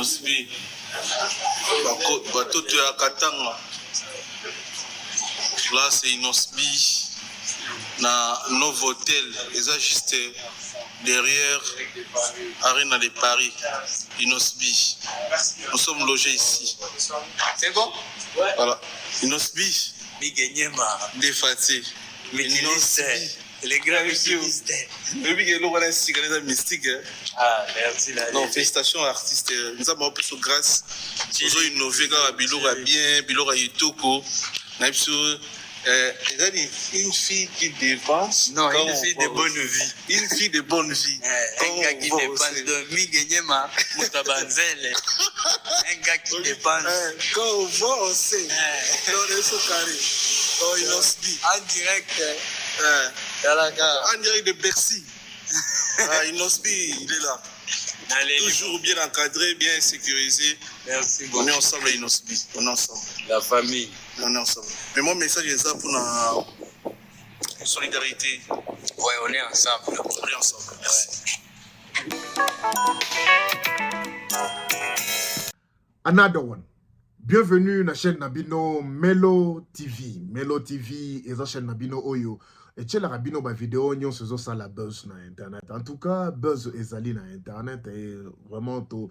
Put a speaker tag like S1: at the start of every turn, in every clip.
S1: Inosbi batoto ya Katanga. Là c'est Inosbi na Novotel, ils ont juste derrière Arena de Paris. Inosbi. Nous sommes logés ici.
S2: C'est bon?
S1: Ouais. Voilà. Inosbi.
S2: Migenyema.
S1: Défaté.
S2: Inosbi. Les grands mystistes.
S1: Mystique.
S2: Ah, merci.
S1: Non, félicitations à l'artiste. Nous avons plus de grâce. Nous avons innové à Bilora bien, Bilora Yitoko. Une fille qui dépense.
S2: Non, une fille de bonne vie.
S1: Une fille de bonne vie.
S2: Un gars qui dépense de Migenyema, Moutabanzele. Un gars qui dépense.
S1: Quand on voit, on sait. Dans les sous-carrés. Quand il dit.
S2: En direct.
S1: En direct de Bercy. Inosbi, il est là. Toujours bien encadré, bien sécurisé.
S2: Merci beaucoup.
S1: On est ensemble, Inosbi. On est ensemble.
S2: La famille.
S1: On est ensemble. Mais mon message est ça pour la solidarité.
S2: Ouais, on est ensemble.
S1: On est ensemble. Merci.
S3: Another one. Bienvenue na chaîne Nabino Melo TV. Melo TV est la chaîne Nabino Oyo. Et tu la Rabino ba vidéo nyon se ça la buzz na internet. En tout cas, buzz ezali na internet et vraiment to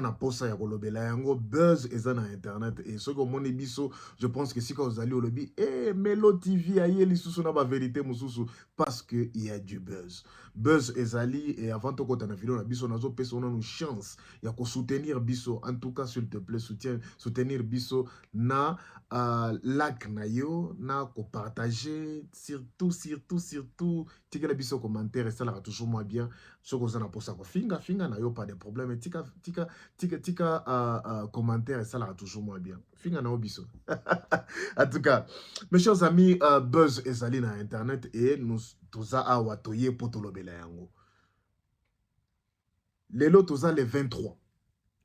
S3: na posa ya kolobela yango buzz eza na internet et ce que moni biso, je pense que si quand vous allez au lobby Melo TV aye li susu na ba vérité mususu parce que il y a du buzz. Buzz ezali et avant to kota na vidéo na biso nazo pesa une chance ya ko soutenir biso. En tout cas, s'il te plaît, soutenir biso na like na yo na ko partager surtout tika la biso commentaire et ça la toujours moins bien ce que vous en posa ko finga na yo pas de problème tika commentaire et ça la toujours moins bien finga na biso. En tout cas, mes chers amis, buzz ezali na internet et nous toza awa toye potolobela yango lelo toza le 23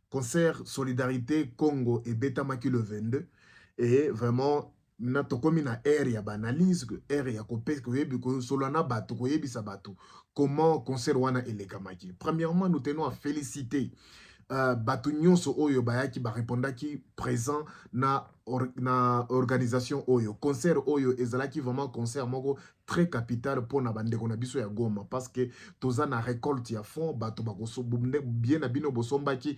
S3: concert Solidarité Congo et Betamaki le 22 et vraiment na tokomi na ère ya banalise que ère ya kopé ko yebi ko solana bato ko yebisa bato comment concert wana elekamaki. Premièrement, nous tenons à féliciter bato nyonso oyo bayaki ba répondaki présent na organisation oyo concert oyo ezalaki vraiment concert moko très capital pour na bandeko na biso ya Goma parce que toza na récolte ya fond bato bakoso bien na bino bosombaki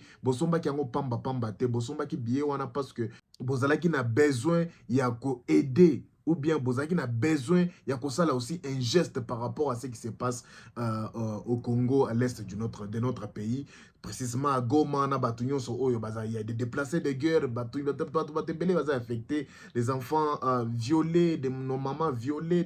S3: yango pamba te bosombaki bien wana parce que bozalaki na besoin ya ko aider ou bien bozaki na besoin ya kosala aussi un geste par rapport à ce qui se passe au Congo, à l'est de notre pays, précisément à Goma, na batu nyonso oyo baza il y a des déplacés de guerre, batu belé baza affecté, les enfants violés, nos mamans violées,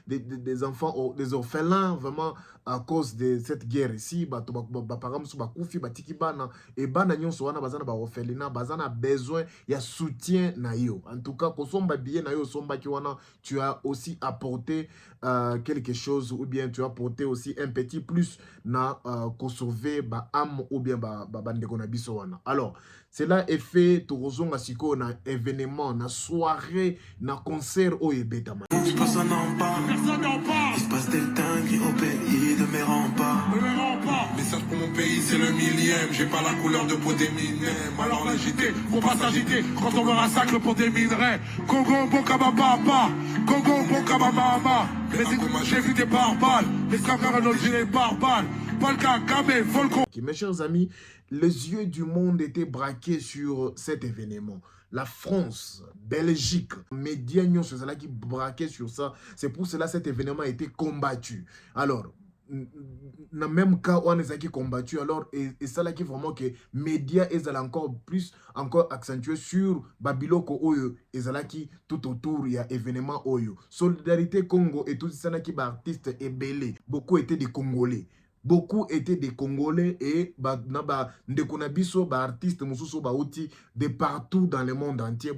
S3: des enfants, des orphelins vraiment à cause de cette guerre ici, batu parents so bakufi batiki bana et bana nyonso wana baza na ba orphelinat, baza na besoin ya soutien na yo. En tout cas, ko somba bien na yo somba ki wana, tu as aussi apporté quelque chose ou bien tu as apporté aussi un petit plus na ko sauver ba âme ou bien ba bandeko na biso wana. Alors, cela est fait torozonga siko na événement, na soirée, na concert au Ebetama.
S4: Personne n'en parle. Il se passe des dingueries au pays de mes remparts. Message pour mon pays, c'est le millième. J'ai pas la couleur de peau des minèmes. Alors l'agiter, faut pas s'agiter. Quand on me massacre pour des minerais. Congo, Bokababa, Congo, Bokababa. Mais j'ai vu des barbares. Les scavers en gilet barbares. Polka, Kame, Volco.
S3: Mes chers amis, les yeux du monde étaient braqués sur cet événement. La France, Belgique, médias c'est là qui braquaient sur ça. C'est pour cela que cet événement a été combattu. Alors, dans le même cas, on est qui combattu. Alors, et ça là qui vraiment que médias est encore accentué sur Babiloko Oyo et ça là qui tout autour il y a événement Oyo. Solidarité Congo et tout ça là qui artistes et belé. Beaucoup étaient des Congolais. Beaucoup étaient des Congolais et ndekonabiso artistes mususu bauti de partout dans le monde entier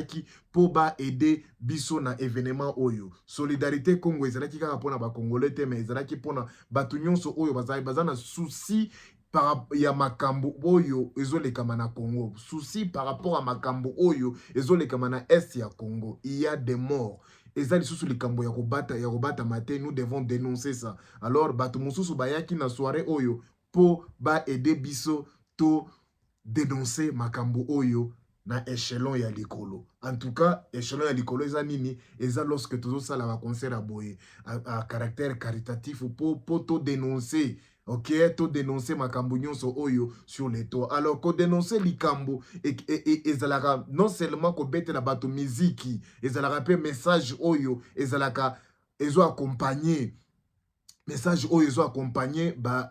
S3: qui pour aider biso na événement oyo. Solidarité Congo ezalaki kaka pona ba Congolais te mais ezalaki pona batu nyonso oyo bazana souci par ya makambo oyo ezolekama na Congo. Souci par rapport à makambo oyo ezolekama na est ya Congo. Il y a des morts. Et ça, nous devons dénoncer ça. Alors, batu mususu bayaki na soirée oyo pour aider biso to dénoncer makambo oyo na échelon ya likolo. En tout cas, échelon ya likolo eza nini, eza lorsque tozo sala ba concert à boye à caractère caritatif pour to dénoncer. Ok, to dénoncer makambo nyonso oyo sur les toits. Alors ko dénoncer likambo et ezalaka non seulement ko bete la bato musique, ezalaka pe message oyo ezalaka ezo accompagner message oyo ezo accompagner ba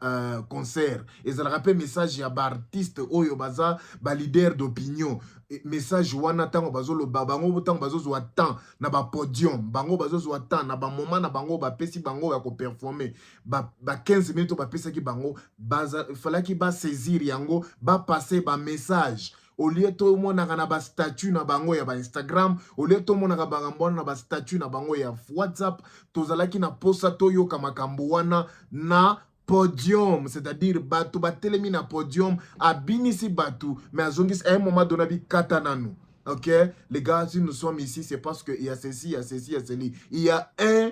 S3: concert, ezalaka pe message ya ba artiste oyo baza ba leader d'opinion. Message wana tango bazoloba bango tango bazozwa temps na ba podium, bango bazozwa temps na ba moment na bango ba pesi bango ya ko performer ba 15 minutes ba pesa ki bango baza falaki ba saisir yango ba passer ba message. Au lieu to monaka na ba statut na bango ya ba Instagram, au lieu to monaka bangambona na ba statut na bango ya WhatsApp, tozalaki na posa to yoka makambo wana na podium, c'est-à-dire batu batelemi na podium abinisi batu mais azongis à un moment donné bi katananu. OK, les gars, si nous sommes ici, c'est parce que il y a ceci, il y a ceci, il y a ceci. Il y a un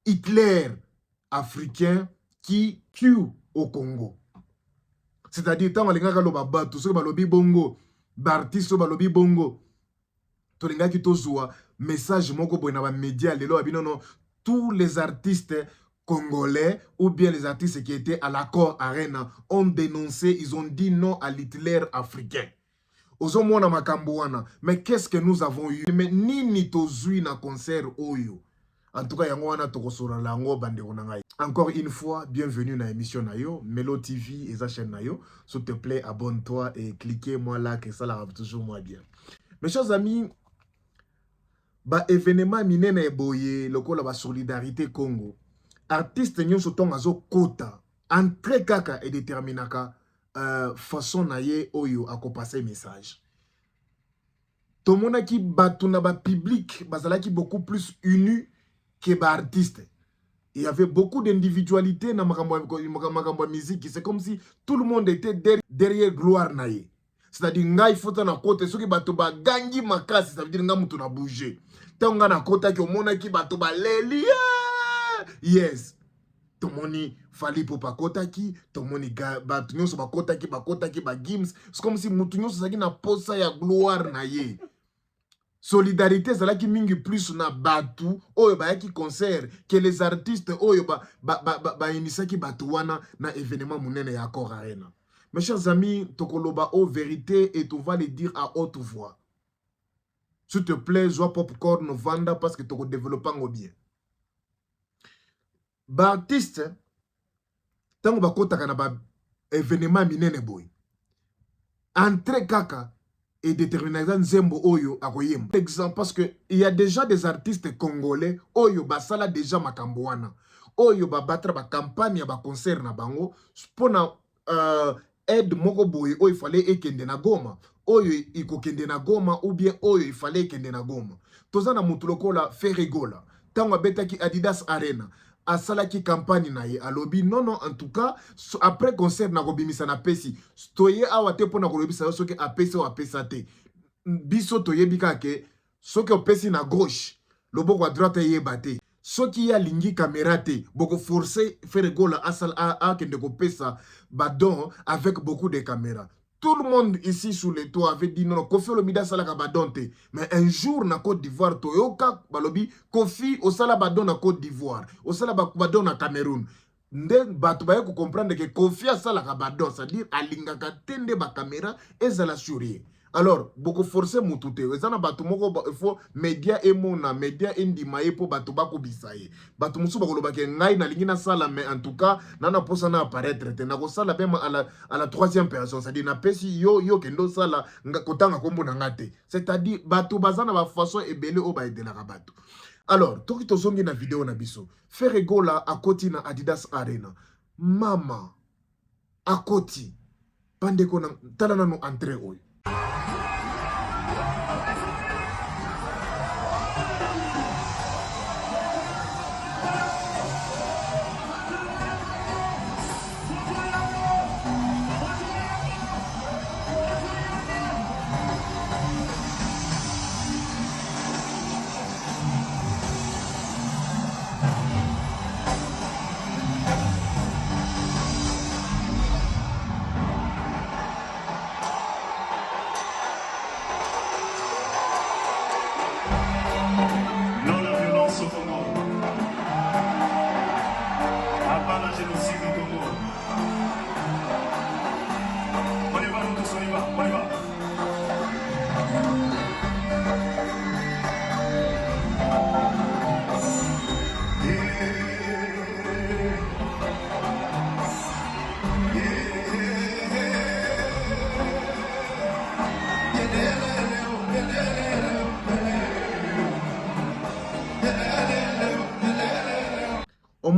S3: Hitler africain qui tue au Congo. C'est-à-dire tant les gars loba batu, so balobi bongo, bartiste balobi bongo. To les gars qui tozwa message moko boy na ba média lelo abinono tous les artistes congolais ou bien les artistes qui étaient à l'accord Arena ont dénoncé, ils ont dit non à l'Hitler africain. Ozomona makambo wana, mais qu'est-ce que nous avons eu? Mais nini tozui na concert oyo. En tout cas, yango wana tokosora lango bandeko na ngai. Encore une fois, bienvenue na émission na yo, Melo TV et sa chaîne na yo. S'il te plaît, abonne-toi et cliquez-moi là que ça la va toujours moins bien. Mes chers amis, ba événement minene eboye lokola ba solidarité Congo. Artiste nyonso tonga zo kota entre kaka et déterminaka façon na ye oyo akopasser message. Tomona ki batuna ba public bazalaki beaucoup plus uni que ba artiste. Il y avait beaucoup d'individualité dans makambo musique, c'est comme si tout le monde était derrière gloire na ye. C'est-à-dire ngai fota na kote soki bato ba gangi makasi, ça veut dire nga mutu na bouger. Tonga na kota ki omona ki bato ba leli. Yes, tomoni fali po pakota ki, tomoni batu nyonso bakota ki ba gims. C'est comme si mutu nyonso saki na posa ya gloire na ye. Solidarité zalaki mingi plus na batu oyo ba yaki concert que les artistes oyo ba inisaki batu wana na événement munene ya Accor Arena. Mes chers amis, tokoloba o vérité et tu vas le dire à haute voix. S'il te plaît, joie popcorn vanda parce que toko développant bien. Ba artiste tango ba kota kana ba événement minene boy. Entre kaka et détermination nzembo oyo akoyem. Exemple parce que il y a déjà des artistes congolais oyo basala déjà makambo wana. Oyo ba batra ba campagne ba concert na bango pona aide moko boy oyo fallait ekende na Goma. Oyo ikokende na Goma ou bien oyo il fallait ekende na Goma. Tozana mutu lokola Ferregola. Tango betaki Adidas Arena. Asalaki campagne na ye alobi non en tout cas après concert na kobimisa na pesi toye awa te pona kolobisa soki apesi o apesa te biso toyebika ke soki opesi na gauche loboko à droite yeba te soki ya lingi caméra te boko forcer Ferregola asal a kende kopesa badon avec beaucoup de caméras. Tout le monde ici sous les toits avait dit non, Kofi Olomide salaka badonte. Mais un jour na Côte d'Ivoire, Toyoka balobi Kofi au sala badon na Côte d'Ivoire, au sala badon na Cameroun. Nde batu baye ko comprendre que Kofi a salaka badon, c'est-à-dire alingaka tende ba caméra et zala surie. Alors, beaucoup forcer mutute. Ezana batu moko il faut média emona, média indimaye po batu bako bisaye. Batu musu bako lobake ngai na lingina sala mais en tout cas nana posa na apparaître te na ko sala même à la troisième personne, c'est-à-dire na pesi yo kendo sala kotanga kombo na ngate. C'est-à-dire batu bazana ba façon ebele o ba edela ka batu. Alors, toki tozongi na vidéo na biso. Ferregola akoti na Adidas Arena. Mama akoti pandeko na talana no entrée oyo.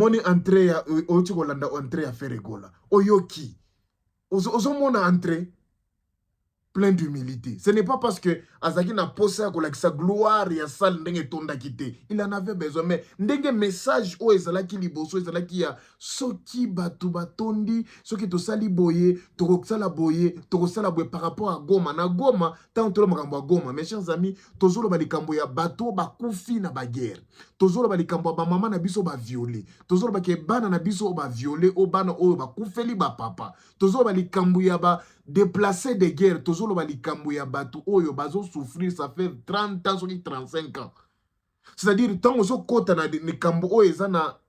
S3: omoni entrée ya oti kolanda entrée ya Ferregola oyoki ozomona entrée plein d'humilité. Ce n'est pas parce que Azaki n'a pas ça que sa gloire ya sal ndenge tonda kité. Il en avait besoin mais ndenge message o ezalaki liboso ezalaki ya soki batu batondi soki to sali boye to sala boye par rapport à Goma na Goma tant to makambo ya Goma. Mes chers amis, tozolo ba likambo ya bato ba kufi na ba guerre. Tozolo ba likambo ba mama na biso ba violer. Tozolo ba ke bana na biso ba violer o bana o ba kufeli ba papa. Tozolo ba likambo ya ba déplacé de guerre, tozolo ba likambo ya batu oyo bazo souffrir, ça fait 30 ans, 35 ans. C'est-à-dire, tant ozo kota na likambo oyo ezana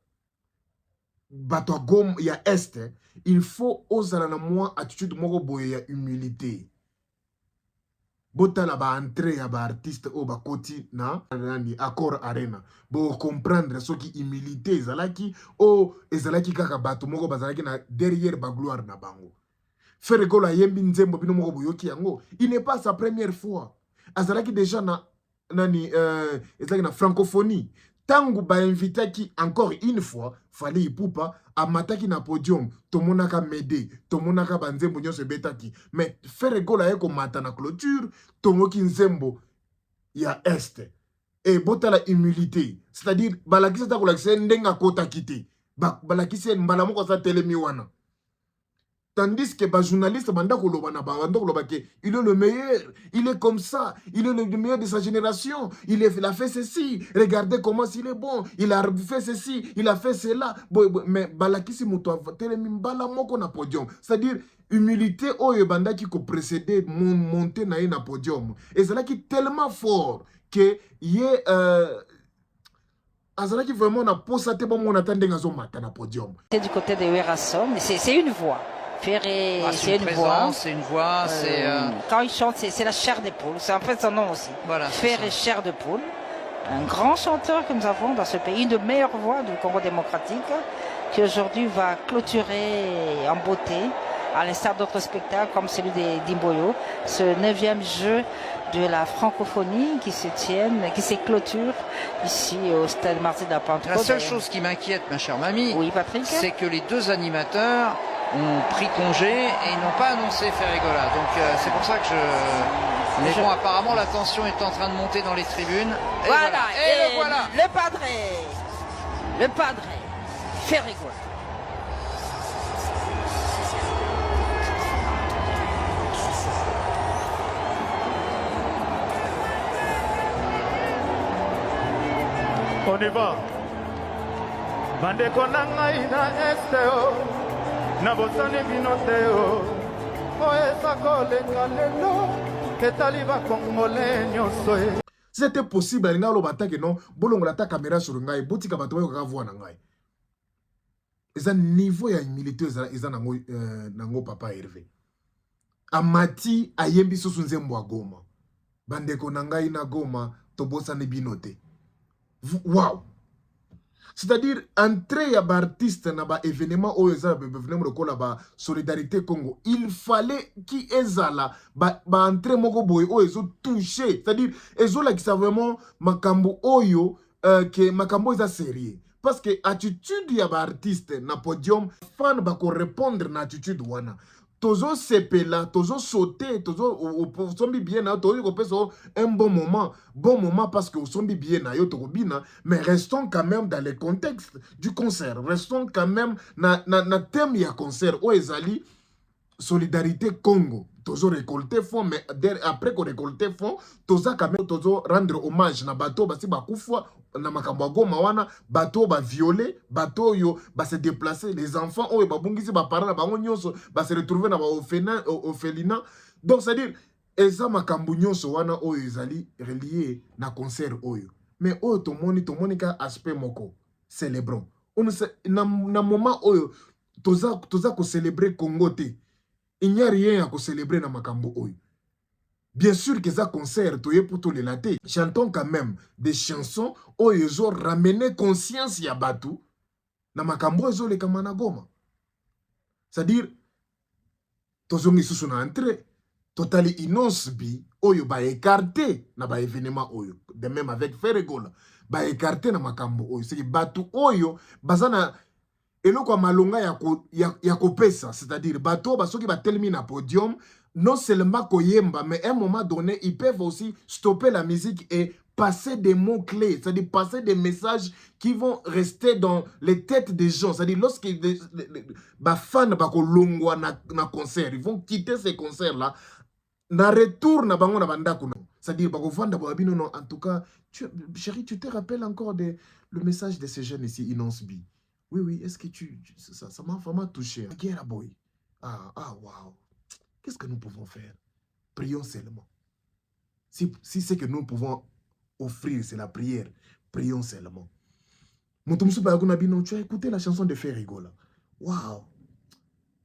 S3: bato gom ya est, il faut ozala na moi attitude moko boye ya humilité. Botala ba entrée ya ba artiste o ba koti na nani accord arena. Bo comprendre ce qui humilité ezalaki o ezalaki kaka bato moko bazalaki na derrière ba gloire na bango. Ferregola yembi nzembo bino moko boyoki yango. Il n'est pas sa première fois. Azalaki déjà na nani ezalaki na francophonie. Tangu ba invitaki encore une fois, fallait ipupa amataki na podium, tomonaka mede, tomonaka banzembo nyonso betaki. Mais Ferregola yeko mata na clôture, tomoki nzembo ya est. Et bota la humilité, c'est-à-dire balakisa ta kolakisa ndenga kota kite. Balakisa mbala moko sa telemi wana. Tandis que les journalistes, il est le meilleur, il est comme ça, il est le meilleur de sa génération, il a fait ceci, regardez comment il est bon, il a fait ceci, il a fait cela. Mais balakisi muto bala moko na podium, c'est-à-dire humilité oyo banda qui précédé monter na podium. Et c'est là qui est tellement fort que yé azalaki vraiment na posate bon mon attendé ngazo mata na podium.
S5: C'est du côté de Werasom, c'est une voix. Ferré, c'est une voix.
S2: C'est une voix, c'est...
S5: Quand il chante, c'est la chair des poules. C'est en fait son nom aussi.
S2: Voilà,
S5: Ferré, chair de poule. Un grand chanteur que nous avons dans ce pays, une des meilleures voix du Congo démocratique, qui aujourd'hui va clôturer en beauté, à l'instar d'autres spectacles comme celui d'Imboyo, ce 9e jeu de la francophonie qui se clôture ici au stade Martyr de la Pentecôte.
S2: La seule chose qui m'inquiète, ma chère mamie,
S5: oui, Patrick,
S2: c'est que les deux animateurs ont pris congé et ils n'ont pas annoncé Ferregola. Donc c'est pour ça que je... Mais bon, apparemment la tension est en train de monter dans les tribunes. Et
S5: voilà,
S2: et le voilà.
S5: Le padre, Ferregola.
S6: On y va. Bandeko na ngai na esteo na bosani binoteo o eza kolenga lelo ketali bakongole nyonso.
S3: C'était possible alinga lobata ke non bolongola ta caméra sur ngai botika bato ba ka voir na ngai. Eza niveau ya humilité eza nango papa Hervé. Amati ayembi susu nzembo a Goma. Bandeko na ngai na Goma tobosani binote. Wow! C'est-à-dire, entrer ya ba artiste na ba événement au événement lokola ba solidarité Congo, il fallait qui ezala ba entrer moko boy o ezo toucher. C'est-à-dire, ezo la qui sa vraiment makambo oyo que makambo eza sérieux. Parce que attitude ya ba artiste na podium, fan ba ko répondre na attitude wana. Tozo sepela, tozo sauter, tozo sombi bien na tozo ko un bon moment parce que sombi bien na yo tokobina, mais restons quand même dans le contexte du concert, restons quand même na thème ya concert o ezali solidarité Congo. Tozo récolter fonds, mais après qu'on récolter fonds, toza quand même tozo rendre hommage na bateau basi bakufwa na makambo Goma wana bateau ba violer, bateau yo ba se déplacer, les enfants oyo ba bungisi ba parents na bango nyonso ba se retrouver na ba orphelinat. Donc c'est dire eza makambo nyonso wana oyo ezali relié na concert oyo. Mais oyo tomoni ka aspect moko célébrons. On na moment oyo toza ko célébrer Congo te. Il n'y a rien à célébrer dans makambo oyo. Bien sûr que ça concert, toye pour tous les latés. Chantons quand même des chansons où ils ont ramené conscience ya batu na makambo ezo le kamana Goma. C'est-à-dire, tozongi susu na entrée, totali inosbi oyo ba écarté na ba événement oyo de même avec Ferregola ba écarté na makambo oyo c'est que batu oyo bazana eloko malonga ya kopesa c'est-à-dire bato basoki batelemi na podium non seulement koyemba mais à un moment donné ils peuvent aussi stopper la musique et passer des mots clés, c'est-à-dire passer des messages qui vont rester dans les têtes des gens, c'est-à-dire lorsque les fans bakolongwa na concert, ils vont quitter ces concerts là na retour na bango na bandako, c'est-à-dire bakovanda babino non. En tout cas chérie, tu te rappelles encore le message de ces jeunes ici Inosbi? Oui, est-ce que ça m'a vraiment touché. Guerra boy. Waouh. Qu'est-ce que nous pouvons faire? Prions seulement. Si c'est que nous pouvons offrir, c'est la prière. Prions seulement. Tu as écouté la chanson de Ferregola. Waouh.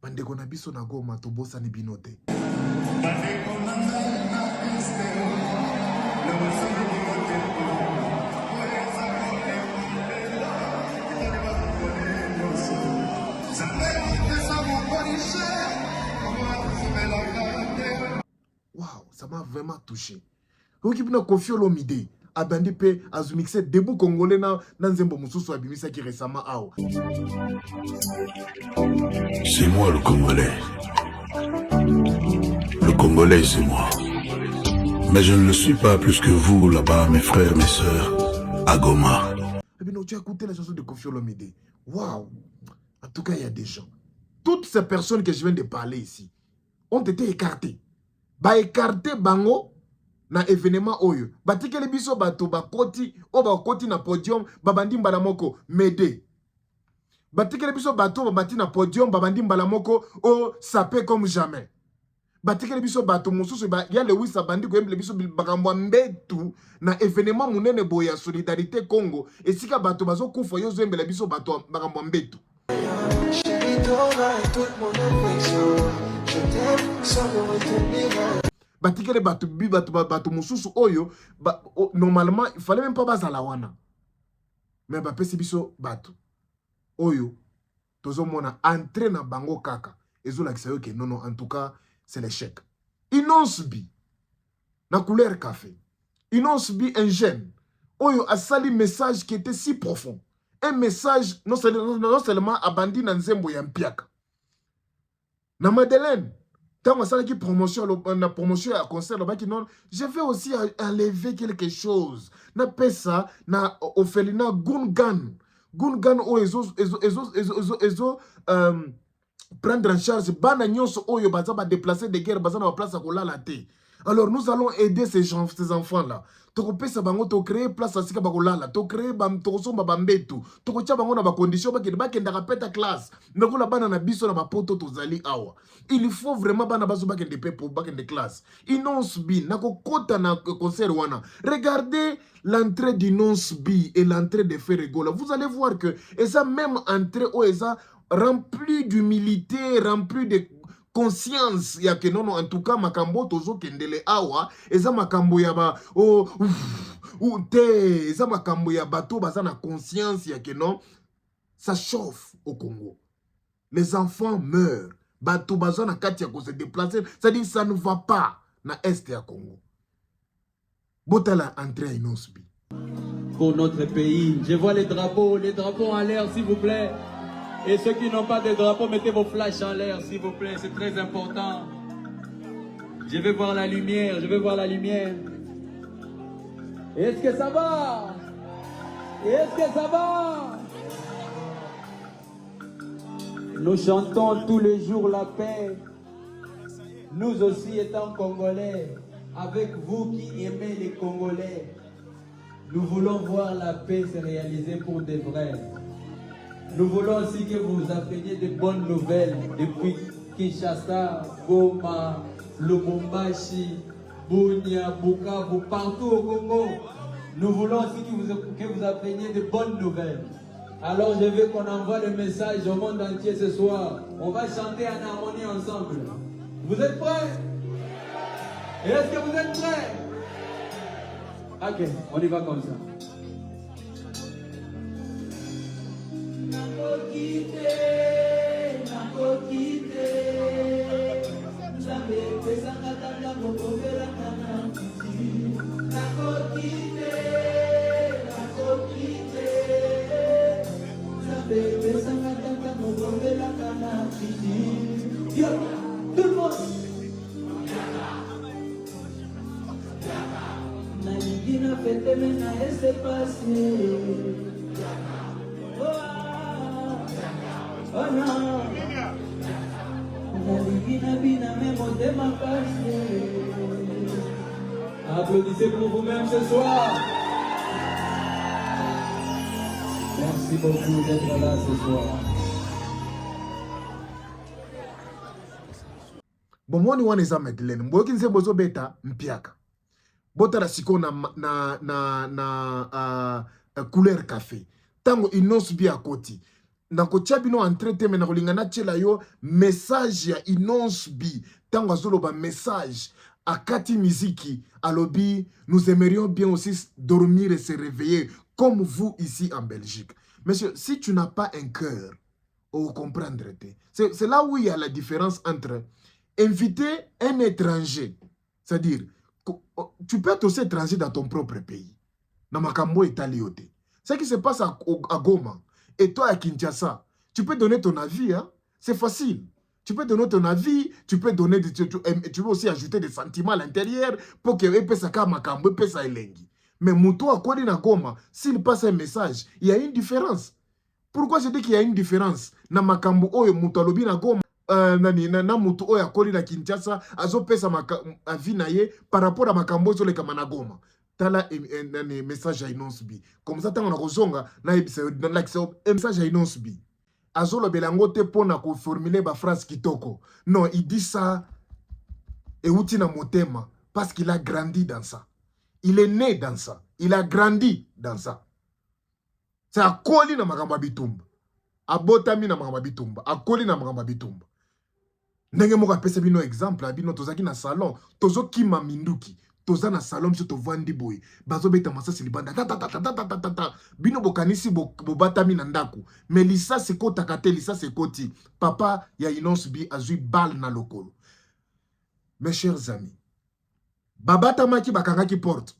S3: Bandeko na biso na goma to bossa ni binote. Waouh, ça m'a vraiment touché. Oki puna Koffi Olomide abandi pe azumixe debout congolais na nzembo mususu abimisa ki récemment awa.
S4: C'est moi le Congolais. Le Congolais c'est moi. Mais je ne le suis pas plus que vous là-bas, mes frères, mes sœurs, à Goma.
S3: Eh bien, tu as écouté la chanson de Koffi Olomide. Waouh. En tout cas, il y a des gens. Toutes ces personnes que je viens de parler ici ont été écartées. Ba écarté bango na événement oyo. Batikeli biso bato bakoti o bakoti na podium babandi mbala moko Médé. Batikeli biso bato babati na podium babandi mbala moko o sapé comme jamais. Batikeli biso bato mususu ya le wisa bandi ko biso bakambo mbetu na événement munene boya solidarité Congo esika bato bazo kufa yo zembela biso bato bakambo mbetu. Batikele bato mususu oyo normalement il fallait même pas bazala wana mais bapesi biso bato oyo tozo mona entrer na bango kaka ezolakisa yo ke non en tout cas c'est l'échec. Inosbi na couleur café, Inosbi un jeune oyo a sali message qui était si profond, un message non seulement abandi na nzembo ya mpiaka na Madeleine. Tant que qui promotion la promotion à concert non, je vais aussi enlever quelque chose. Na pesa na Ophelina Gungan o ezo prendre en charge bana nyonso oyo baza ba déplacer de guerre baza na place à kolala te. Alors nous allons aider ces enfants là. Toko pesa bango to créer place à sika bakolala, to créer bam to somba bambetu, to tia bango na ba condition ba kenda rapeta classe. Nako la bana na biso na ba poto to zali awa. Il faut vraiment bana bazo ba kende pe pour ba kende classe. Inosbi nako kota na concert wana. Regardez l'entrée d'Inosbi et l'entrée de Ferregola. Vous allez voir que et ça même entrée o eza rempli d'humilité, rempli de conscience ya que non en tout cas makambo tozo kendele awa eza makambo ya ba te eza makambo ya bato baza na conscience ya que non ça chauffe au Congo. Les enfants meurent, bato baza na kati ya ko se déplacer, c'est-à-dire ça ne va pas na est ya Congo. Botala entrée Inosbi.
S7: Pour notre pays, je vois les drapeaux en l'air s'il vous plaît. Et ceux qui n'ont pas de drapeau, mettez vos flashs en l'air, s'il vous plaît, c'est très important. Je vais voir la lumière, Est-ce que ça va? Nous chantons tous les jours la paix. Nous aussi étant Congolais, avec vous qui aimez les Congolais, nous voulons voir la paix se réaliser pour de vrai. Nous voulons aussi que vous appreniez de bonnes nouvelles depuis Kinshasa, Goma, Lubumbashi, Bunia, Bukavu, partout au Congo. Nous voulons aussi que vous appreniez de bonnes nouvelles. Alors je veux qu'on envoie le message au monde entier ce soir. On va chanter en harmonie ensemble. Vous êtes prêts? Et est-ce que vous êtes prêts? Ok, on y va comme ça. Nakokite, Nzambe pesanga tanda Tout le monde. Nalingi na fete mena ese passé. Oh non. Nalingi na bina memo de ma passé. Applaudissez pour vous-même ce soir. Merci beaucoup d'être là ce soir.
S3: Bomoni wana eza Madeleine. Mboyoki nze bozo beta mpiaka. Bota la siko na couleur café. Tango Inos bi à côté. Nako tchabino entrete mais nako lingana tchela yo message ya Inos bi. Tango azolo ba message à Kati Miziki alobi, nous aimerions bien aussi dormir et se réveiller comme vous ici en Belgique. Monsieur, si tu n'as pas un cœur, vous comprendrez. C'est là où il y a la différence entre inviter un étranger, c'est-à-dire, tu peux être aussi étranger dans ton propre pays. Dans Makambo et Taliote. Ce qui se passe à Goma, et toi à Kinshasa, tu peux donner ton avis, hein? C'est facile. Tu peux donner ton avis, tu peux donner, tu peux aussi ajouter des sentiments à l'intérieur pour que ça Makambo et ça elengi. Mais Mouto à Kodi na Goma, s'il passe un message, il y a une différence. Pourquoi je dis qu'il y a une différence? Na Makambo oyo Mouto alobi na Goma. Na mutu oya koli na Kinshasa azo pesa avi na ye par rapport à makambo zo le kamana Goma. Tala message à Inos bi. Comme ça tango na kozonga na message à Inos bi. Azo lo belango te pona ko formuler ba phrase kitoko. Non, il dit ça et uti na motema parce qu'il a grandi dans ça. Il est né dans ça. Il a grandi dans ça. C'est à koli na makamba bitumba. Abotami na makamba bitumba. A koli na makamba bitumba. Ndenge moko apesa bino exemple abino tozaki na salon tozo kima minduki toza na salon biso tovandi boy bazo beta masasi libanda ta bino bokanisi bobatami na ndaku mais lisa sekota kate lisa sekoti papa ya Inos bi azui bal na lokolo. Mes chers amis, babata maki bakangaki porte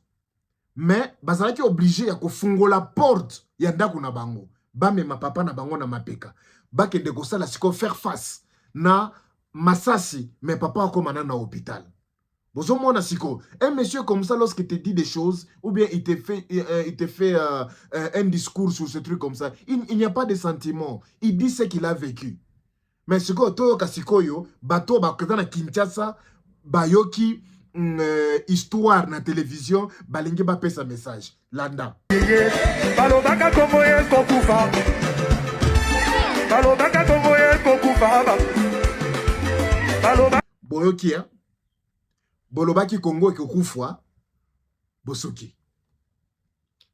S3: mais bazalaki obligé ya kofungola porte ya ndaku na bango bamema papa na bango na mapeka bakende kosala siko faire face na Massassi, mais papa a comme un hôpital. Un monsieur comme ça, lorsqu'il te dit des choses, ou bien il te fait un discours sur ce truc comme ça, il n'y a pas de sentiment. Il dit ce qu'il a vécu. Mais ce que Toyo Kasikoyo, bato bakazana Kinshasa, bayoki histoire na télévision, balingi ba pesa message. Landa. Balobaka komoye kokufa. Balobaka komoye kokufa. Boyoki, hein? Bolobaki Congo et Koufwa, Bosoki.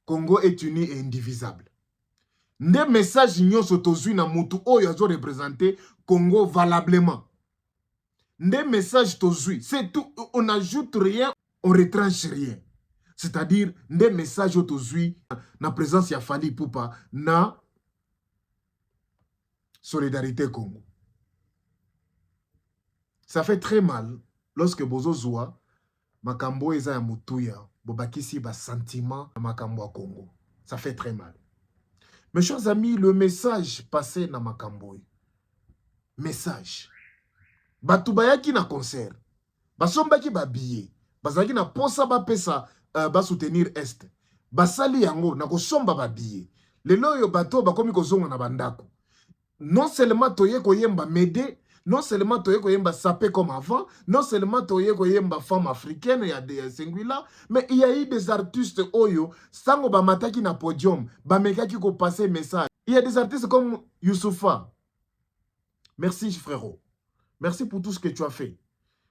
S3: Congo est uni et indivisible. Des messages n'y ont tozui na mutu oyo azo représenté Congo valablement. Des messages tozui, c'est tout, on n'ajoute rien, on retranche rien. C'est-à-dire, des messages tozui na présence ya Fali Poupa na Solidarité Congo. Ça fait très mal lorsque Bozo Zoua, Makambo eza ya mutuya, bobakisi ba sentiment na Makambo à Congo. Ça fait très mal. Mes chers amis, le message passé na Makambo. Message. Batubayaki na concert. Basombaki ba billet. Bazaki na posa ba pesa ba soutenir Est. Basali yango na kosomba ba billet. Lelo yo bato bakomi kozonga na bandako. Non seulement toye koyemba mede, non seulement toye koyemba sapé comme avant, non seulement toye koyemba femme africaine, il y a des singuliers, mais il y a eu des artistes oyo, sango ba mataki na podium, ba mekaki ko passer message. Il y a des artistes comme Youssoufa. Merci frérot. Merci pour tout ce que tu as fait.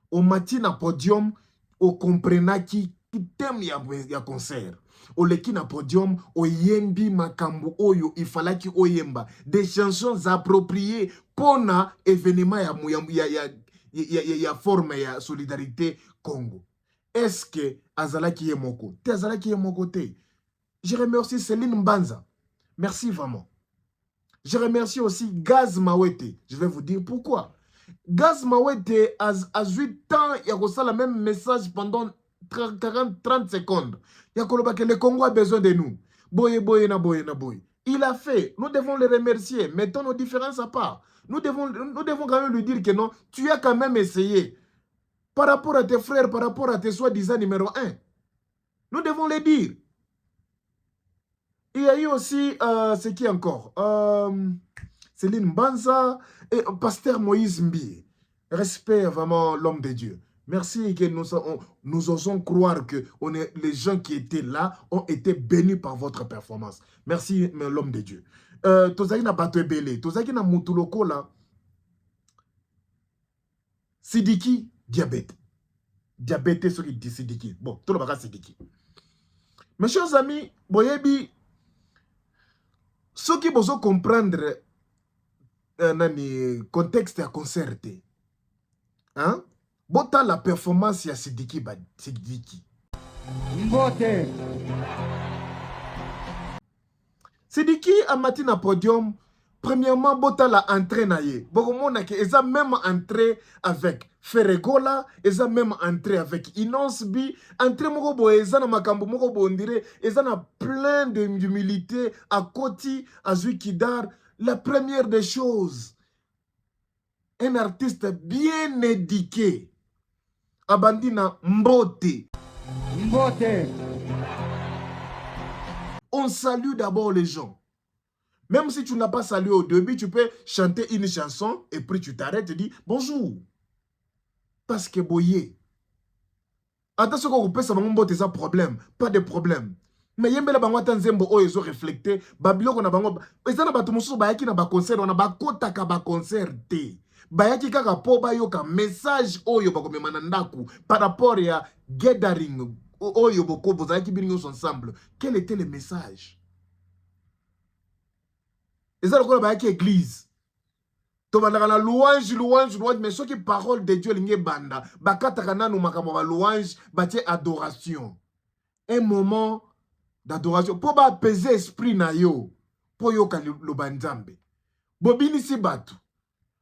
S3: Au matin na podium, au comprenaki qui t'aime ya concert. Au leki na podium, au yembi makambo oyo, il fallait ki oyemba des chansons appropriées pour na événement ya forme ya solidarité Congo. Est-ce que azalaki yemoko? Te azalaki yemoko te. Je remercie Céline Mbanza. Merci vraiment. Je remercie aussi Gaz Mawete. Je vais vous dire pourquoi. Gaz Mawete a 8 ans, il y a le même message pendant 30 secondes. Il y a que le Congo a besoin de nous. Boye, boye, na boye, na boye. Il a fait. Nous devons le remercier. Mettons nos différences à part. nous devons quand même lui dire que non, tu as quand même essayé. Par rapport à tes frères, par rapport à tes soi-disant numéro 1. Nous devons le dire. Il y a eu aussi, ce qui est encore, Céline Banza et Pasteur Moïse Mbi. Respect vraiment l'homme de Dieu. Merci que nous osons croire que les gens qui étaient là ont été bénis par votre performance. Merci l'homme de Dieu. Tozaki na bato ebele, tozaki na mutuloko là. Sidiki, diabète. Diabète, ce qui dit Sidiki. Bon, tout le monde Sidiki. Mes chers amis, boyebi, ceux qui besoin comprendre le contexte à concerté, hein? Bota la performance ya Sidiki.
S7: Mbote.
S3: Sidiki a matin à podium. Premièrement, bota la entrée naie. Bokomona ke eza même entrée avec Ferregola, eza même entrée avec Inosbi, entrée moko bo eza na makambo moko bo ondire, eza na plein d'humilité à Koti, à Zuikidar. La première des choses, un artiste bien éduqué, Abandina Mbote.
S7: Mbote.
S3: On salue d'abord les gens. Même si tu n'as pas salué au début, tu peux chanter une chanson et puis tu t'arrêtes et dis bonjour. Parce que boye. Attention qu'on peut savoir que c'est un problème. Pas de problème. Mais il y a des gens qui ont réfléchi. Babylon on a bango. Et ça n'a pas tout le monde qui n'a pas concert. On a pas kota ka ba concert. Bayaki kaka po bayoka message oyo bakome manandaku par rapport à gathering oyo boko bozaki binyo ensemble. Quel était le message? Et ça, le bayaki église. Tobandaka louange, mais ce qui parole de Dieu linge banda, bakataka nanu makambo ba louange, batie adoration. Un moment d'adoration pour ba apaiser esprit na yo, pour yo ka lo banzambe. Bobini si batu.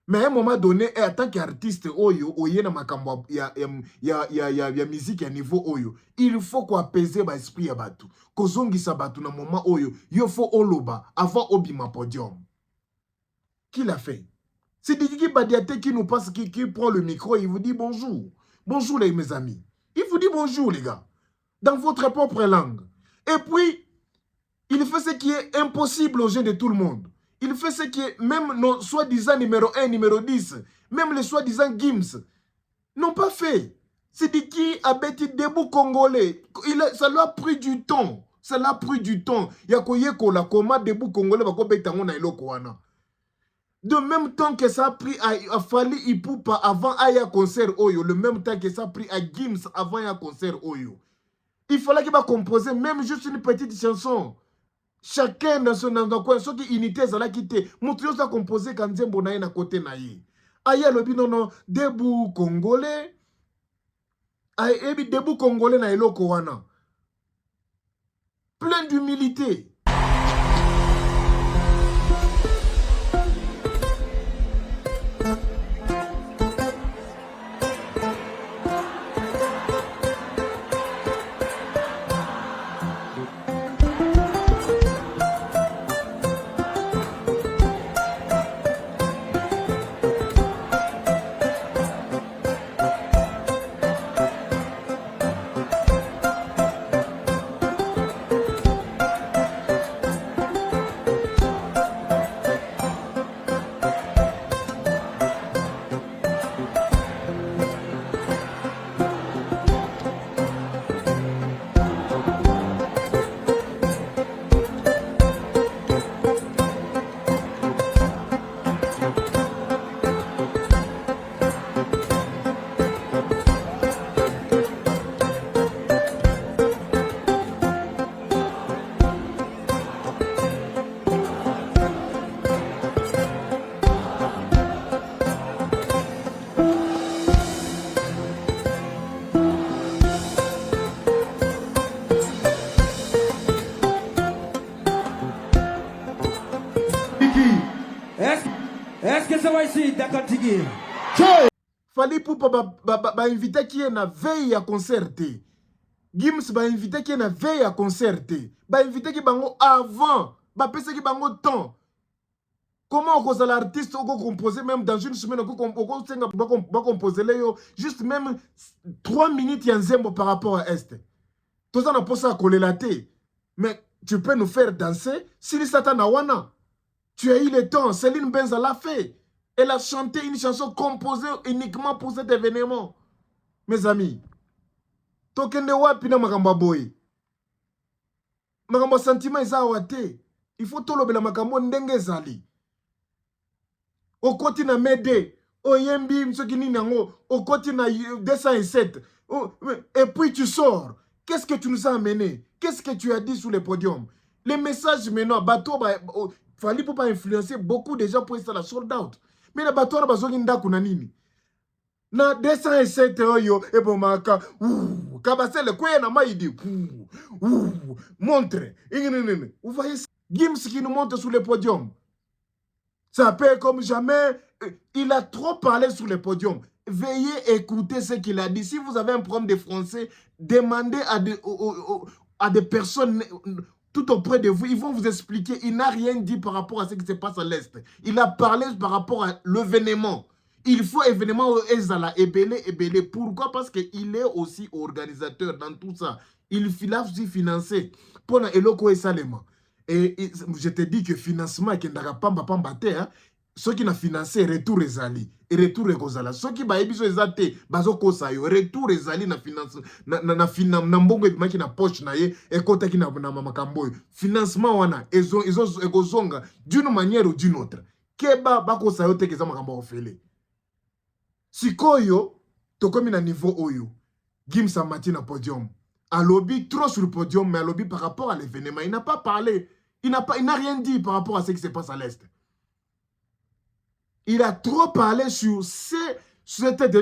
S3: Mais à un moment donné, en tant qu'artiste oyo, oye na makambo ya musique à niveau oyo, il faut qu'on apaise ba esprit ya batu. Kozongisa batu na moment oyo, yo faut oloba avant obima podium. Qui l'a fait? C'est Didi Badiate qui nous passe, qui prend le micro et il vous dit bonjour. Bonjour mes amis. Il vous dit bonjour les gars. Dans votre propre langue. Et puis, il fait ce qui est impossible aux jeunes de tout le monde. Il fait ce qui est, même nos soi-disant numéro 1, numéro 10, même les soi-disant Gims, n'ont pas fait. C'est Didi a bêti debout congolais. Ça lui a pris du temps. Ça l'a pris du temps. Il y a quoi la coma debout congolais, va qu'on a de même temps que ça a pris à Fali Ipupa avant Aya concert Oyo, le même temps que ça a pris à Gims avant Aya concert Oyo. Il fallait qu'il va composer même juste une petite chanson. Chacun dans son coin, ceux qui unité ça l'a quitté. Moutrio ça composé quand Zembo na na côté naïe. Aya le non debout congolais. Aya ebi debout congolais na eloko wana. Plein d'humilité.
S7: Est-ce que ça va ici, d'accord, Tigui?
S3: Fali Poupa ba invité qui est na veille à concerter. Gims ba invité qui est na veille à concerter. Ba invité qui bango avant, ba pese qui bango temps. Comment on l'artiste on composer même dans une semaine on composer juste même 3 minutes y a par rapport à Est. Tout ça n'a pas ça à coller la tête. Mais tu peux nous faire danser si Satan Awana. Tu as eu le temps, Céline Benza l'a fait. Elle a chanté une chanson composée uniquement pour cet événement. Mes amis, tokende wapi na makamba boy. Makamba sentiment eza wate. Il faut tolobela makambo ndenge zali. Okoti na mede, oyembi msoki nini yango, okoti na 207. Et puis tu sors. Qu'est-ce que tu nous as amené? Qu'est-ce que tu as dit sur le podium? Les messages maintenant, bateau, fallait pour pas influencer beaucoup de gens pour être la sold out. Mais le bateau, na 207 oyo, et bon, maka, kabasele, quoi, na maïdi, montre, vous voyez, Gims qui nous monte sur le podium. Ça paie comme jamais. Il a trop parlé sur le podium. Veuillez écouter ce qu'il a dit. Si vous avez un problème de français, demandez à des personnes tout auprès de vous. Ils vont vous expliquer. Il n'a rien dit par rapport à ce qui se passe à l'Est. Il a parlé par rapport à l'événement. Il faut événement Ezala Ebele. Pourquoi? Parce qu'il est aussi organisateur dans tout ça. Il a aussi financé. Pour la Eloko et Salema. Et je te dis que financement qui n'a pas mbaté, ceux qui n'ont financé retour ezali et retour ekozala. Ceux qui ba ebiso ezate bazo kosa yo retour ezali na finance na mbongo ebimaki na poche na ye ekota ki na makambo. Financement wana ekozonga d'une manière ou d'une autre. Keba bakosa yo tekeza makambo ofele. Sikoyo tokomi na niveau oyo. Gims Amati na podium. A lobby trop sur le podium, mais à lobby par rapport à l'événement. Il n'a pas parlé. Il n'a rien dit par rapport à ce qui se passe à l'Est. Il a trop parlé sur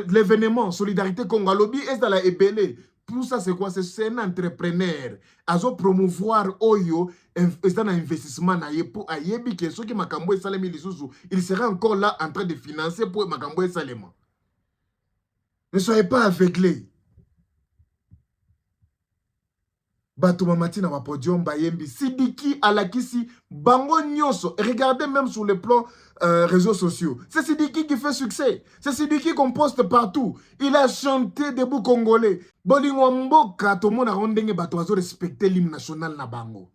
S3: l'événement Solidarité Congo. Lobby est dans la Ebele. Tout ça, c'est quoi? C'est un entrepreneur. Azo promouvoir Oyo, c'est un investissement. Pour Ayebi, que ceux qui Makambo et Salemi Lissouzou, il sera encore là en train de financer pour Makambo et Salema. Ne soyez pas aveuglés. Batouma Matina wa podium Bayembi Sidiki Alakisi Bango Nyoso. Regardez même sur le plan réseaux sociaux. C'est Sidiki qui fait succès. C'est Sidiki qu'on poste partout. Il a chanté debout congolais. Bolingo Mboka tout le monde a rendu Batoazo respecter l'hymne national na Bango.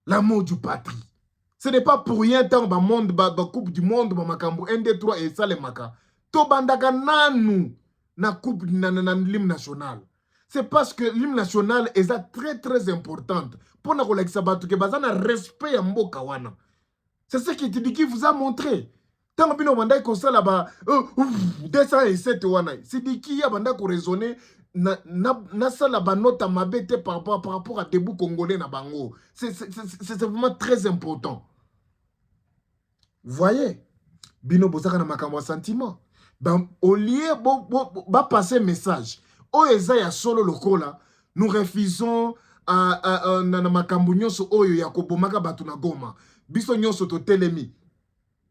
S3: L'amour du patrie. Ce n'est pas pour rien tant ba monde ba coupe du monde ba makambo 1 2 3 et ça les maka. To bandaka nanu na coupe na l'hymne national. C'est parce que l'hymne national est très très importante. Pour nous que bazana respect à Mboka wana. C'est ce qui vous a montré. Tant que vous avez dit là-bas, 207 wana. C'est dit qu'il y a banda ko raisonner na sala ba nota mabete par rapport à debout congolais na bango. C'est vraiment très important. Vous voyez, bino bozaka na makambo sentiment. Ben au lieu ba passer message. Oeza ya solo lokola, nous refusons na makambo nyonso oyo ya kobomaka batu na Goma. Biso nyonso to telemi.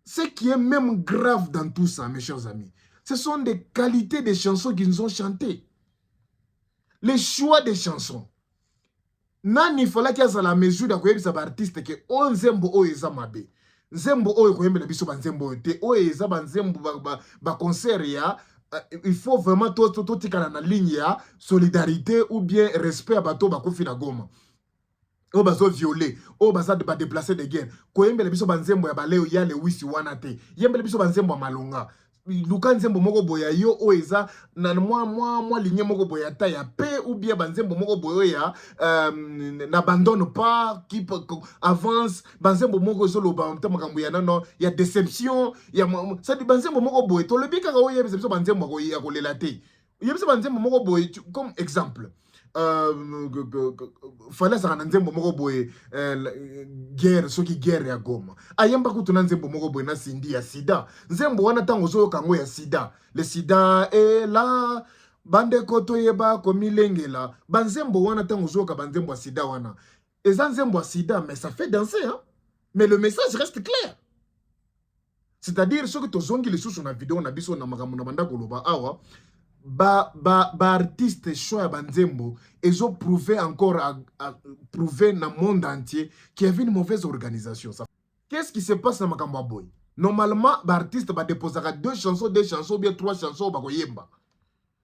S3: Ce qui est même grave dans tout ça, mes chers amis, ce sont des qualités des chansons qu'ils nous ont chantées. Les choix des chansons. Nani fallait qu'il y ait la mesure de quoi artiste que on nzembo oeza mabe. Nzembo oyo koyembela biso ba nzembo te oeza ba nzembo ba concert ya. Il faut vraiment tout la ligne ya solidarité ou bien respect à bateau bakofi na Goma. O bazo violer, o baza de déplacer de guerre. Koyembele biso banzembo ya baleo ya le wisi wana te. Yembele biso banzembo malonga. Luka nzembo moko boya yo oeza na moi ligne moko boya ta ya paix ou bien banzembo moko boya n'abandonne pas qui avance banzembo moko solo ba makambo ya non il y a déception il y a ça dit banzembo moko boya to le bika ko yebisa biso banzembo ko ya ko lela te yebisa banzembo moko boya comme exemple fallait ça na nzembo moko boye guerre soki guerre ya Goma ayemba kutuna nzembo moko boye na sindi ya sida nzembo wana tango zo kango ya sida le sida est là bande koto yeba komilengela banzembo wana tango zo ka banzembo ya sida wana eza nzembo ya sida mais ça fait danser hein mais le message reste clair. C'est-à-dire ce que tozongi les sous na vidéo na biso na makambo na banda koloba awa ba artiste choix banzembo ils ont prouvé encore à prouver dans le monde entier qu'il y avait une mauvaise organisation. Qu'est-ce qui se passe dans Makamba Boy? Normalement, l'artiste va déposer 2 chansons, ou bien 3 chansons, ba koyemba.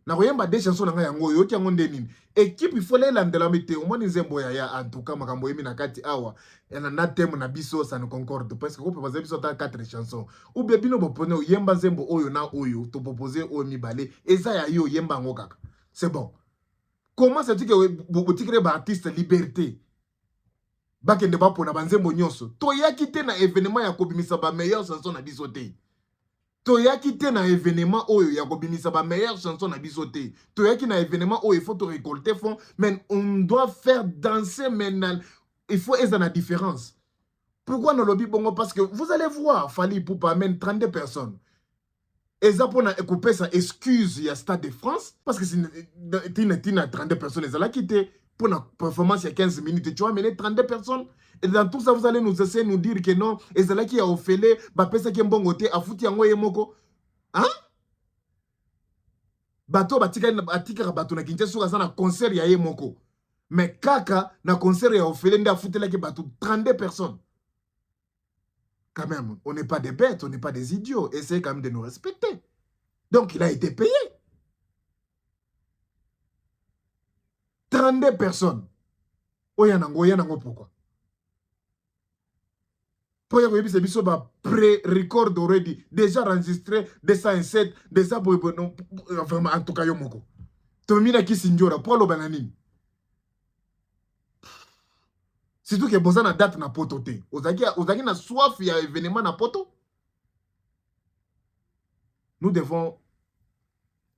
S3: Na koyemba 2 chansons na yango yo kyango ndenini. Équipe il faut les landela mete au moins nzembo ya en tout cas makambo yemi na kati awa. Na thème na biso ça ne concorde parce que ko peut passer biso ta 4 chansons. Ou bien bino bopone yemba zembo oyo na oyo to proposer o mibale eza ya yo yemba ngo kaka. C'est bon. Comment ça dit que vous tirez ba artiste liberté? Bakende ba pona banzembo nyonso. To yakite na événement ya kobimisa ba meilleure chanson na biso te. Toyaki te na événement oyo ya kobimisa ba meilleure chanson na biso te. Toyaki na événement oyo il faut te récolter fonds, mais on doit faire danser maintenant. Il faut être dans la différence. Pourquoi dans le lobby bongo? Parce que vous allez voir Fally Ipupa amène 32 personnes. Et ça pour couper sa excuse il y a Stade de France parce que si tina 32 personnes ils allaient quitter pour une performance il y a 15 minutes tu vas amener 32 personnes. Et dans tout ça, vous allez nous essayer de nous dire que non, et c'est là qui a offert, bapesa qui est bon côté, a foutu yango yemoko. Hein? Bato batika bato na kinche sur na concert ya yemoko. Mais kaka na concert ya offert nda foutu là que bato 32 personnes. Quand même, on n'est pas des bêtes, on n'est pas des idiots. Essayez quand même de nous respecter. Donc il a été payé. 32 personnes. Oyanango pourquoi? Pour y c'est biso ba pré-record already déjà enregistré 207 déjà non vraiment en tout cas yomoko to mina ki sinjora pour lo banani surtout que boza na date na poto te ozaki na soif ya événement na poto. Nous devons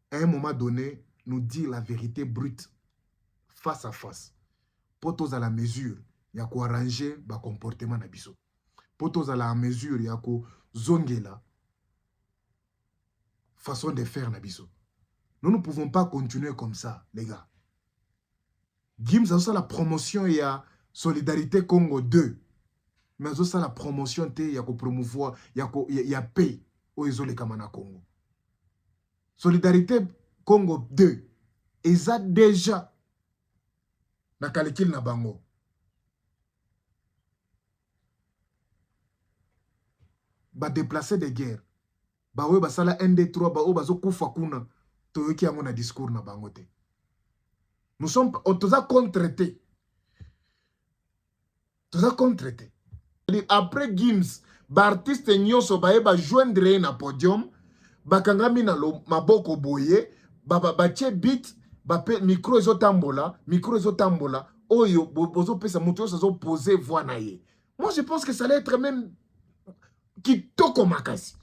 S3: à un moment donné nous dire la vérité brute face à face poto à la mesure ya ko arranger ba comportement na biso. Potos à la mesure yako zongela façon de faire nabiso. Nous ne pouvons pas continuer comme ça, les gars. Gims a aussi la promotion il y a Solidarité Congo 2. Mais aussi la promotion il y a promouvoir il y a paix au isolé kamana Congo. Solidarité Congo 2 ils a déjà na kalikil na bango. Ba déplacer des guerres. Ba we basala ND3 ba o bazo kufa kuna toyoki yango na discours na bango te. Nous sommes toza contre-traité. Toza contre-traité. Après Gims, ba artiste nyonso ba e ba joindre na podium, ba kangami na lo maboko boye, ba che beat, ba pe micro ezotambola, oyo bozo pesa muto zo poser voix na ye. Moi je pense que ça allait être même kitoko makasi.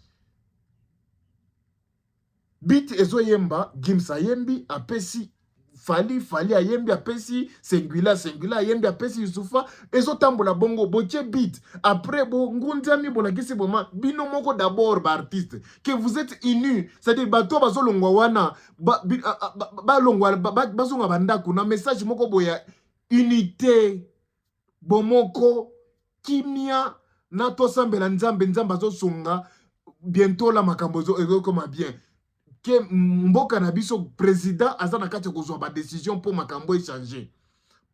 S3: Beat ezo yemba, Gims ayembi, apesi Fally ayembi, apesi Singula ayembi, apesi Youssoufa, ezo tambola bongo, boche beat. Après, bo ngunzami bolakisi boma, bino moko d'abord ba artiste, que vous êtes unis, c'est-à-dire bato bazo longwa wana, bazonga bandaku, na message moko boya, unité, bomoko, kimia, na to sambela nzambe zo songa bientôt la makambo zo comme bien que mboka na biso président azana kati kozwa ba décision pour makambo changer.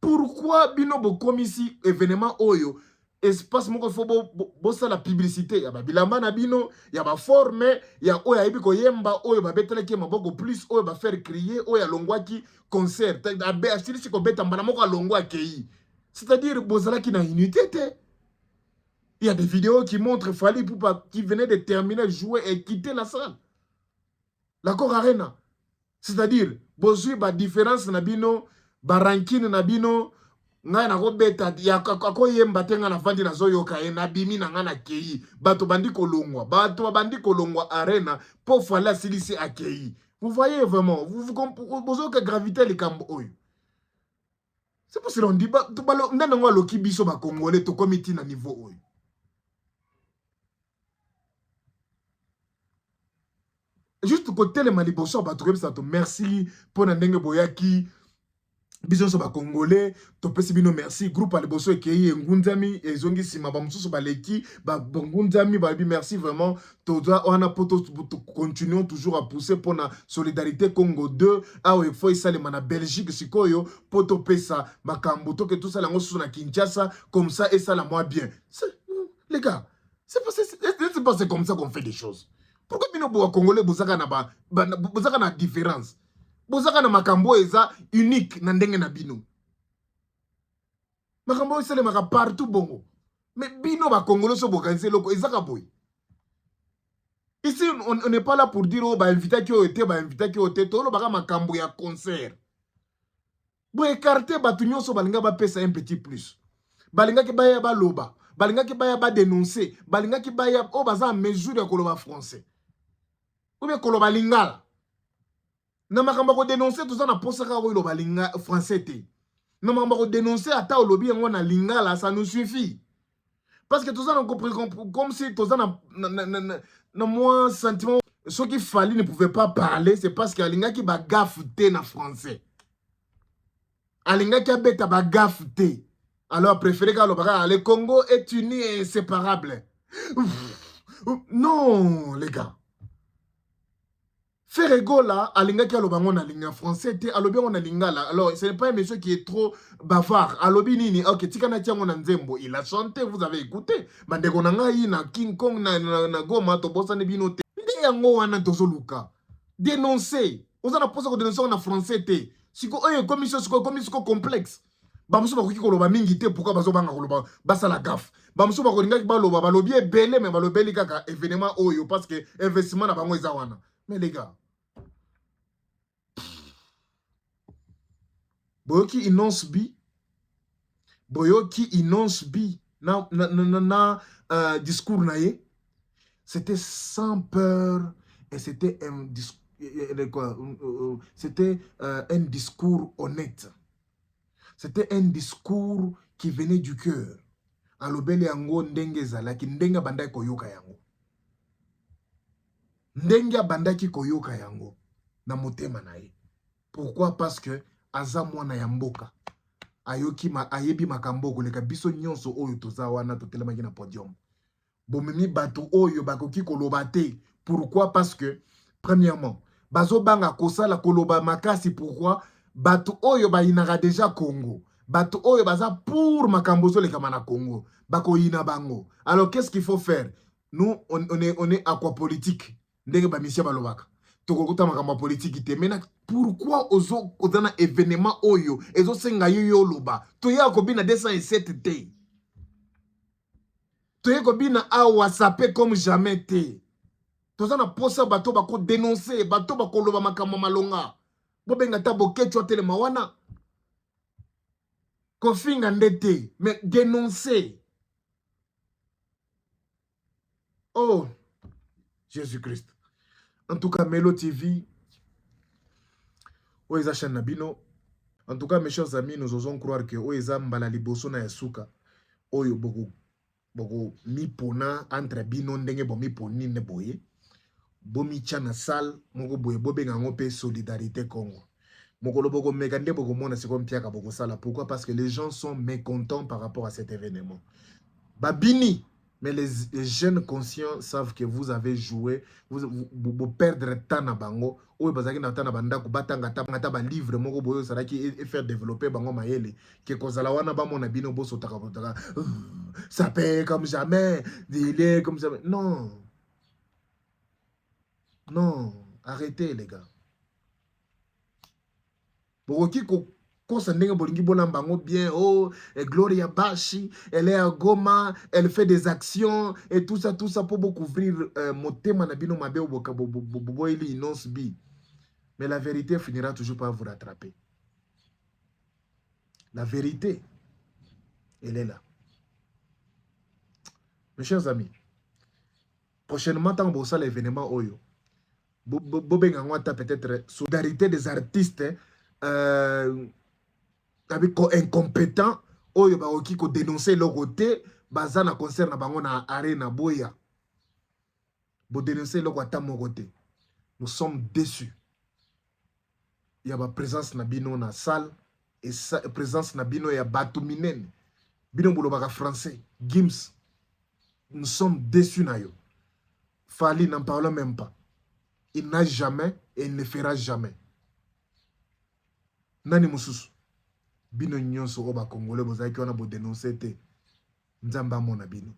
S3: Pourquoi bino bo komisi événement oyo espace moko fo bo la publicité ya ba bilamba na bino ya ba forme ya oya ibi ko yemba oyo ba betela ki maboko plus oyo ba faire crier oya longwaki concert abe achili ko beta mbana moko longwa kei, c'est-à-dire bozala ki na unité te. Il y a des vidéos qui montrent Fally Ipupa qui venait de terminer jouer et quitter la salle. L'accord arena. C'est-à-dire, bozui ba différence na bino, ba ranking na bino, nga na robeta ya kako yemba tenga na vandi na zoyoka na bimi na nga na kei. Bato bandi kolongwa arena pour Fally silisi akei. Vous voyez vraiment, vous bozo que gravité les kambo oyo. C'est pour cela on dit ba ndana ngwa loki biso ba congolais to comité na niveau oyo. Juste côté les maliboso batoué ça to merci pour ndenge boyaki biso so ba congolais to pesi bino merci groupe aliboso ekei ngunzami ezongi sima ba mususu baleki ba ngunzami ba bi merci vraiment to on a poto continuons toujours à pousser pour la solidarité Congo 2 ah il faut ça les mana Belgique sikoyo poto pesa makambo to que tout ça la ngosu na Kinshasa comme ça et ça la moi bien les gars C'est pas comme ça qu'on fait des choses. Pourquoi bino bo Congolais bozaka na différence? Bozaka na makambo eza unique na ndenge na bino. Makambo c'est le maka partout bongo. Mais bino ba Congolais so bokanise loko ezaka boy. Ici on n'est pas là pour dire oh ba invité qui ont été tolo baka makambo ya concert. Bo écarter batu nyonso balinga ba pesa un petit plus. Balinga ki baya ba loba. Balinga ki baya ba dénoncer, balinga ki baya o baza en mesure ya koloba français. Ou bien koloba lingala. Na makamba ko dénoncer tout ça na posaka ko loba linga français té. Na makamba ko dénoncer ata olobi yango na lingala ça nous suffit. Parce que tout ça on compris comme si tout ça na moins sentiment ce qui fallait ne pouvait pas parler, c'est parce que alinga ki ba gaffe té na français. Alinga ki abeta ba gaffe té. Alors, préférez que le Congo est uni et inséparable. Non, les gars. Faire là, alinga ki alobango na linga français, alobi on a linga là. Alors, ce n'est pas un monsieur qui est trop bavard. Alobi nini, ok, tikana tiango na nzembo. Il a chanté, vous avez écouté. Bandeko na ngai na King Kong na Goma to bossa ne binote. Nde yango wana tozoluka. Dénoncer. Oza na posa ko dénoncer na français té. Siko commission complexe. Bamusu bakoki koloba mingi te pourquoi bazobanga koloba basala gaffe. Bamusu bakolingaki baloba balobi ebele mais balobeli kaka événement oyo parce que investissement na bango eza wana. Mais les gars, boyoki innonce bi na discours na ye, c'était sans peur et c'était un discours un discours honnête. C'était un discours qui venait du cœur. Alobeli yango ndenge zalaki ndenga bandaki koyoka yango. Ndenga bandaki koyoka yango na motema na ye. Pourquoi? Parce que aza mwana ya mboka. Ayebi makambo koleka biso nyonso oyo toza wana totelemaki na podium. Bomemi bato oyo bakoki koloba te. Pourquoi? Parce que premièrement, bazo banga kosala koloba makasi. Pourquoi? Bato oyo ba inaka déjà Congo. Bato oyo baza pour makambozo le kamana Congo. Bako ina bango. Alors qu'est-ce qu'il faut faire? Nous on est aquapolitique. Ndenge ba mission balobaka. Tokokuta makambo politique ite. Mena pourquoi ozana événement oyo ezo senga yo loba. Toya kobina 207 te. Toya kobina awa sapé comme jamais te. Tozana posa bato bako dénoncer, bato bako loba makambo malonga. Bobenga tabo ketcho telema wana. Kofinga ndete, mais dénoncer. Oh, Jésus-Christ. En tout cas, Melo TV, Oeza Chanabino. En tout cas, mes chers amis, nous osons croire que Oeza Mbala Liboso na Yasuka, Oyo Bogo Mipona, entre Bino Ndenge Bo Miponi Neboye. Bomi chana sal moko boye bobenga ngope solidarité Congo. Mokolo boko megande boko mona c'est comme piaka boko sala. Pourquoi? Parce que les gens sont mécontents par rapport à cet événement. Babini, mais les jeunes conscients savent que vous avez joué, vous perdre temps na bango. Ou bazaki na temps na banda ko batanga ta ba livre moko boyo saraki et faire développer bango mayele que kozala wana ba mona bino boso taka. Ça paye comme jamais, délai comme jamais. Non. Non, arrêtez les gars. Bokoki ko sandenge bolingi bolambango bien. Oh, et Gloria Bashi, elle est à Goma, elle fait des actions et tout ça pour beaucoup couvrir motema na bino mabe bobo ili innonce bi. Mais la vérité finira toujours par vous rattraper. La vérité, elle est là. Mes chers amis, prochainement tant bossa l'événement Oyo. Peut-être solidarité des artistes incompétents oyo baoki ko dénoncer leur côté bazana concert na bango na arena boya bo dénoncer leur côté mon côté. Nous sommes déçus. Il y a ma présence na bino na salle et présence na bino ya batu minene bino bolobaka français Gims. Nous sommes déçus na yo. Fali n'en parlons même pas. Il n'a jamais et il ne fera jamais. Nani mususu. Bino nyonso oba Congolais bozaki wana bo dénoncer te. Nzamba mona bino.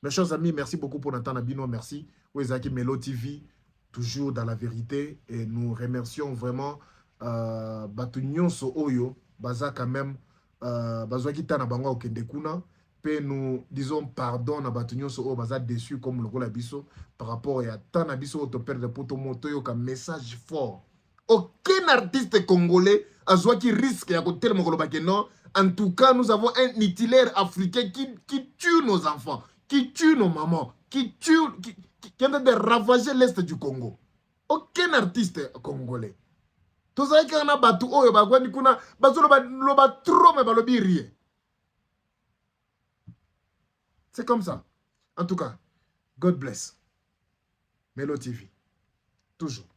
S3: Mes chers amis, merci beaucoup pour Nathan Abino, merci. Ouezaki Melo TV, toujours dans la vérité. Et nous remercions vraiment Batunyon So Oyo, Baza quand même, Bazwaki Tana Bangwa Okendekuna. Puis nous disons pardon à Batunyon So Oyo, Baza déçu comme le rôle Abisso par rapport à Tana Abisso, au père de Poto Motoyo, un message fort. Aucun artiste congolais a qui risque à côté de non. En tout cas, nous avons un itinéraire africain qui tue nos enfants, qui tue nos mamans, qui est en train de ravager l'Est du Congo. Aucun artiste congolais. Tout ça, il y a un bateau, il y a un bateau, c'est comme ça. En tout cas, God bless. Melo TV. Toujours.